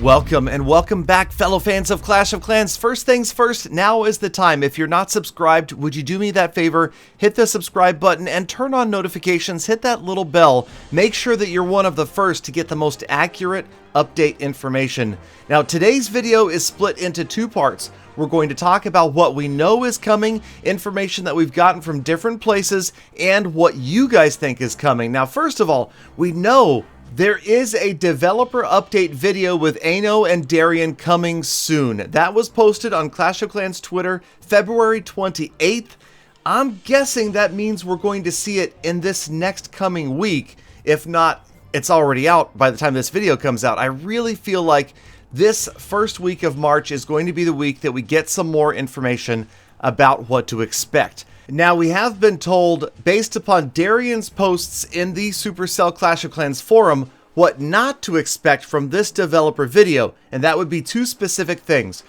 Welcome and welcome back, fellow fans of Clash of Clans. First things first, now is the time. If you're not subscribed, would you do me that favor? Hit the subscribe button and turn on notifications. Hit that little bell. Make sure that you're one of the first to get the most accurate update information. Now, today's video is split into two parts. We're going to talk about what we know is coming, information that we've gotten from different places, and what you guys think is coming. Now, first of all, we know there is a developer update video with Ano and Darian coming soon. That was posted on Clash of Clans Twitter, February 28th. I'm guessing that means we're going to see it in this next coming week. If not, it's already out by the time this video comes out. I really feel like this first week of March is going to be the week that we get some more information about what to expect. Now, we have been told, based upon Darian's posts in the Supercell Clash of Clans forum, what not to expect from this developer video, and that would be two specific things.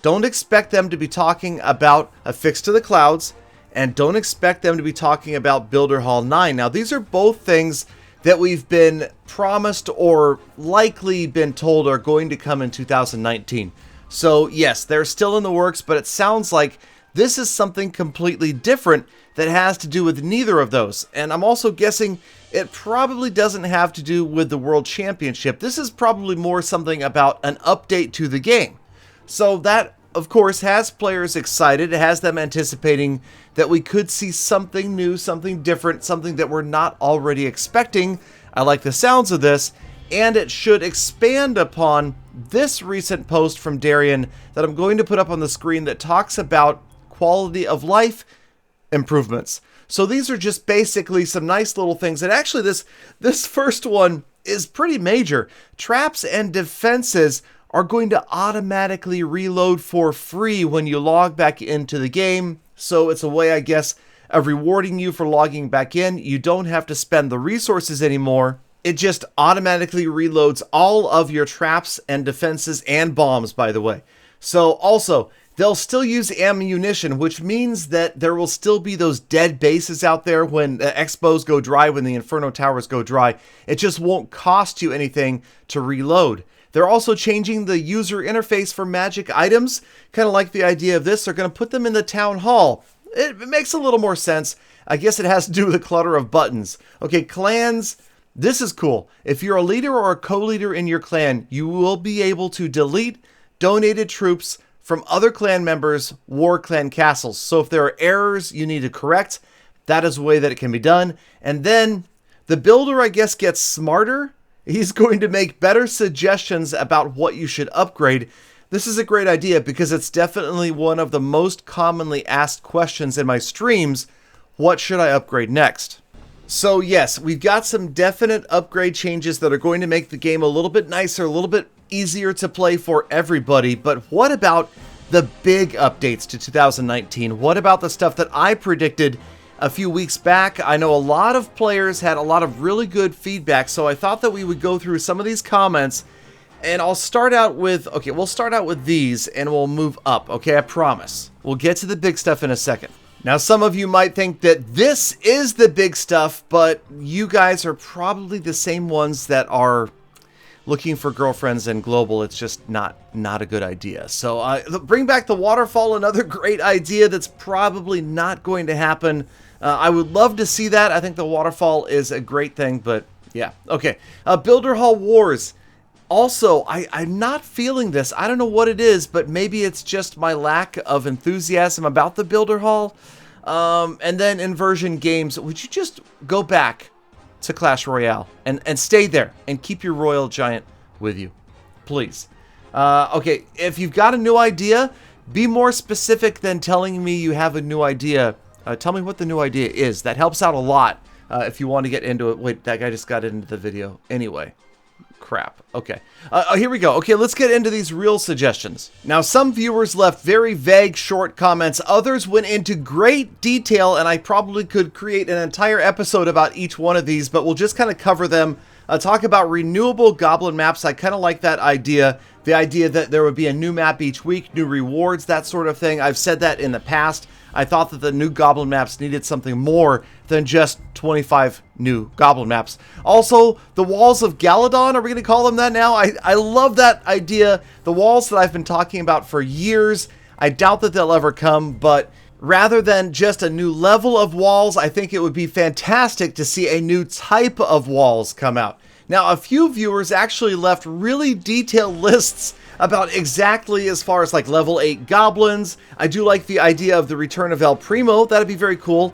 Don't expect them to be talking about a fix to the clouds, and don't expect them to be talking about Builder Hall 9. Now, these are both things that we've been promised or likely been told are going to come in 2019. So, yes, they're still in the works, but it sounds like this is something completely different that has to do with neither of those. And I'm also guessing it probably doesn't have to do with the World Championship. This is probably more something about an update to the game. So that, of course, has players excited. It has them anticipating that we could see something new, something different, something that we're not already expecting. I like the sounds of this. And it should expand upon this recent post from Darian that I'm going to put up on the screen that talks about quality of life improvements. So these are just basically some nice little things. And actually this first one is pretty major. Traps and defenses are going to automatically reload for free when you log back into the game. So it's a way, I guess, of rewarding you for logging back in. You don't have to spend the resources anymore. It just automatically reloads all of your traps and defenses and bombs, by the way. So also, they'll still use ammunition, which means that there will still be those dead bases out there when the expos go dry, when the Inferno towers go dry. It just won't cost you anything to reload. They're also changing the user interface for magic items. Kind of like the idea of this. They're going to put them in the town hall. It makes a little more sense. I guess it has to do with the clutter of buttons. Okay, clans. This is cool. If you're a leader or a co-leader in your clan, you will be able to delete donated troops from other clan members' war clan castles. So if there are errors you need to correct, that is a way that it can be done. And then the builder, I guess, gets smarter. He's going to make better suggestions about what you should upgrade. This is a great idea because it's definitely one of the most commonly asked questions in my streams. What should I upgrade next? So yes, we've got some definite upgrade changes that are going to make the game a little bit nicer, a little bit easier to play for everybody. But what about the big updates to 2019? What about the stuff that I predicted a few weeks back? I know a lot of players had a lot of really good feedback, so I thought that we would go through some of these comments. And I'll start out with, okay, we'll start out with these and we'll move up, okay? I promise. We'll get to the big stuff in a second. Now, some of you might think that this is the big stuff, but you guys are probably the same ones that are looking for girlfriends in global. It's just not a good idea. So bring back the waterfall, another great idea that's probably not going to happen. I would love to see that. I think the waterfall is a great thing, but yeah. Okay, Builder Hall Wars. Also, I'm not feeling this. I don't know what it is, but maybe it's just my lack of enthusiasm about the Builder Hall. And then Inversion Games. Would you just go back to Clash Royale and stay there and keep your Royal Giant with you, please? Okay, if you've got a new idea, be more specific than telling me you have a new idea. Tell me what the new idea is. That helps out a lot if you want to get into it. Wait, that guy just got into the video. Anyway. Crap. Okay. Here we go. Okay, let's get into these real suggestions. Now, some viewers left very vague, short comments. Others went into great detail, and I probably could create an entire episode about each one of these, but we'll just kind of cover them. Talk about renewable goblin maps. I kind of like that idea. The idea that there would be a new map each week, new rewards, that sort of thing. I've said that in the past. I thought that the new goblin maps needed something more than just 25 new goblin maps. Also, the walls of Galadon, are we going to call them that now? I love that idea. The walls that I've been talking about for years. I doubt that they'll ever come, but rather than just a new level of walls, I think it would be fantastic to see a new type of walls come out. Now, a few viewers actually left really detailed lists about exactly as far as like level 8 goblins. I do like the idea of the return of El Primo. That'd be very cool.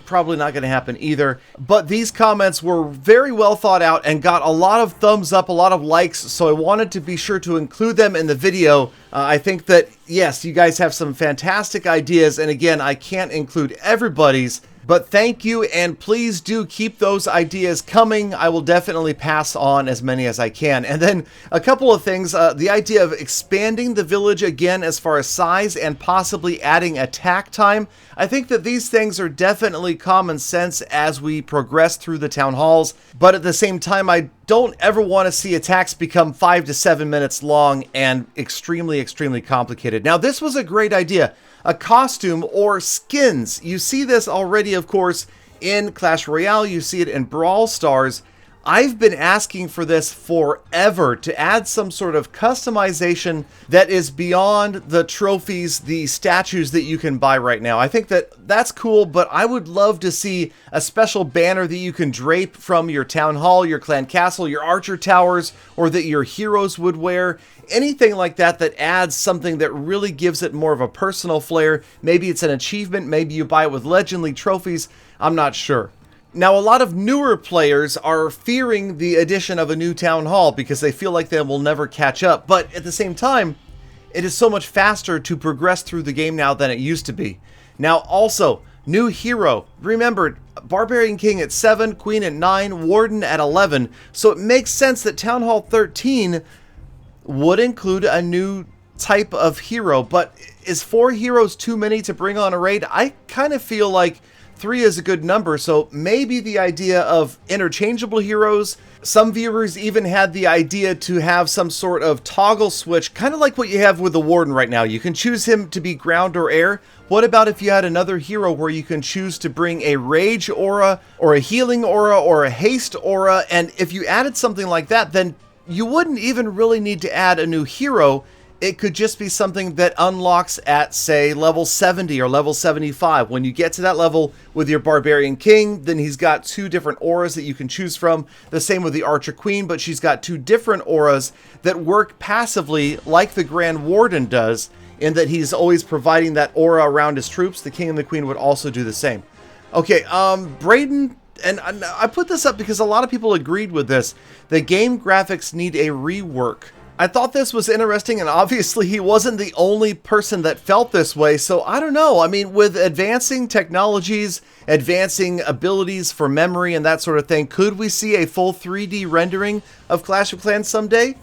Probably not going to happen either. But these comments were very well thought out and got a lot of thumbs up, a lot of likes, so I wanted to be sure to include them in the video. I think that, yes, you guys have some fantastic ideas, and again, I can't include everybody's, but thank you, and please do keep those ideas coming. I will definitely pass on as many as I can. And then a couple of things, the idea of expanding the village again as far as size and possibly adding attack time. I think that these things are definitely common sense as we progress through the town halls, but at the same time, I don't ever want to see attacks become 5 to 7 minutes long and extremely, extremely complicated. Now, this was a great idea. A costume or skins. You see this already, of course, in Clash Royale. You see it in Brawl Stars. I've been asking for this forever, to add some sort of customization that is beyond the trophies, the statues that you can buy right now. I think that that's cool, but I would love to see a special banner that you can drape from your town hall, your clan castle, your archer towers, or that your heroes would wear. Anything like that that adds something that really gives it more of a personal flair. Maybe it's an achievement, maybe you buy it with Legend League trophies, I'm not sure. Now, a lot of newer players are fearing the addition of a new town hall because they feel like they will never catch up. But at the same time, it is so much faster to progress through the game now than it used to be. Now, also, new hero. Remember, Barbarian King at 7, Queen at 9, Warden at 11. So it makes sense that Town Hall 13 would include a new type of hero. But is 4 heroes too many to bring on a raid? I kind of feel like 3 is a good number, so maybe the idea of interchangeable heroes. Some viewers even had the idea to have some sort of toggle switch, kind of like what you have with the Warden right now. You can choose him to be ground or air. What about if you had another hero where you can choose to bring a rage aura, or a healing aura, or a haste aura? And if you added something like that, then you wouldn't even really need to add a new hero. It could just be something that unlocks at, say, level 70 or level 75. When you get to that level with your Barbarian King, then he's got 2 different auras that you can choose from. The same with the Archer Queen, but she's got 2 different auras that work passively like the Grand Warden does, in that he's always providing that aura around his troops. The King and the Queen would also do the same. Okay, Braden, and I put this up because a lot of people agreed with this. The game graphics need a rework. I thought this was interesting, and obviously he wasn't the only person that felt this way, so I don't know. I mean, with advancing technologies, advancing abilities for memory and that sort of thing, could we see a full 3D rendering of Clash of Clans someday?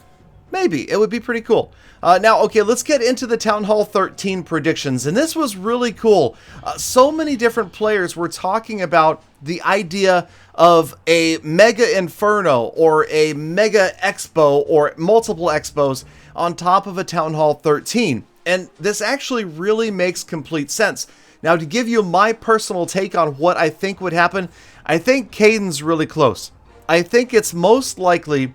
Maybe. It would be pretty cool. Now, okay, let's get into the Town Hall 13 predictions, and this was really cool. So many different players were talking about the idea of a mega inferno or a mega expo or multiple expos on top of a Town Hall 13. And this actually really makes complete sense. Now, to give you my personal take on what I think would happen, I think Caden's really close. I think it's most likely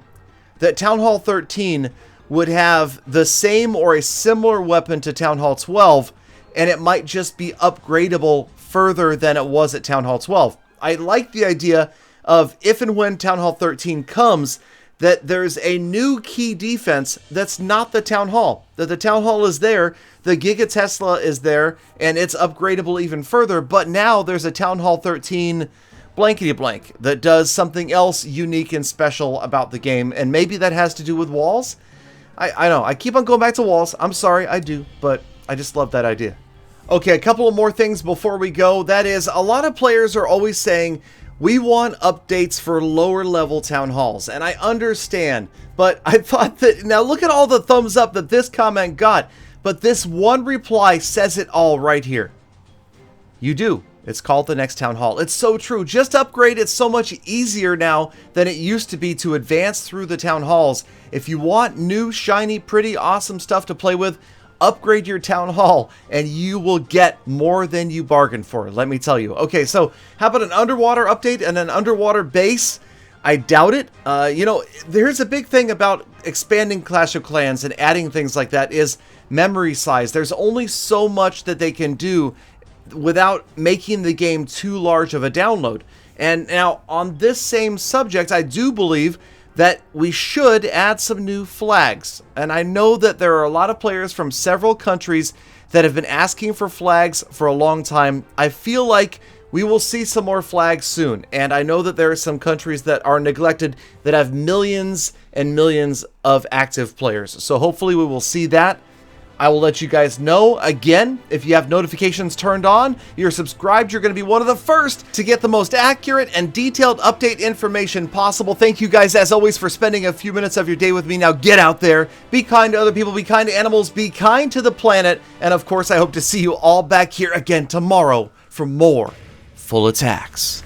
that Town Hall 13 would have the same or a similar weapon to Town Hall 12, and it might just be upgradable further than it was at Town Hall 12. I like the idea of, if and when Town Hall 13 comes, that there's a new key defense that's not the Town Hall. That the Town Hall is there, the Giga Tesla is there, and it's upgradable even further, but now there's a Town Hall 13 blankety blank that does something else unique and special about the game, and maybe that has to do with walls? I know, I keep on going back to walls. I'm sorry, I do, but I just love that idea. Okay, a couple of more things before we go. That is, a lot of players are always saying, we want updates for lower level town halls, and I understand, but I thought that, now look at all the thumbs up that this comment got, but this one reply says it all right here. You do. It's called the next town hall. It's so true. Just upgrade. It's so much easier now than it used to be to advance through the town halls. If you want new, shiny, pretty, awesome stuff to play with, upgrade your town hall, and you will get more than you bargained for, let me tell you. Okay, so how about an underwater update and an underwater base? I doubt it. You know, there's a big thing about expanding Clash of Clans and adding things like that is memory size. There's only so much that they can do without making the game too large of a download. And now, on this same subject, I do believe that we should add some new flags. And I know that there are a lot of players from several countries that have been asking for flags for a long time. I feel like we will see some more flags soon, and I know that there are some countries that are neglected that have millions and millions of active players. So hopefully we will see that. I will let you guys know. Again, if you have notifications turned on, you're subscribed, you're going to be one of the first to get the most accurate and detailed update information possible. Thank you guys, as always, for spending a few minutes of your day with me. Now get out there, be kind to other people, be kind to animals, be kind to the planet, and of course, I hope to see you all back here again tomorrow for more Full Attacks.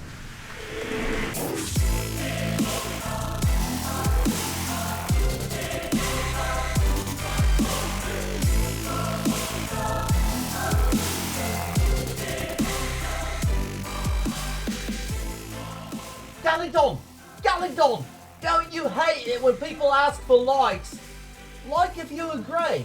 Galadon, don't you hate it when people ask for likes? Like if you agree.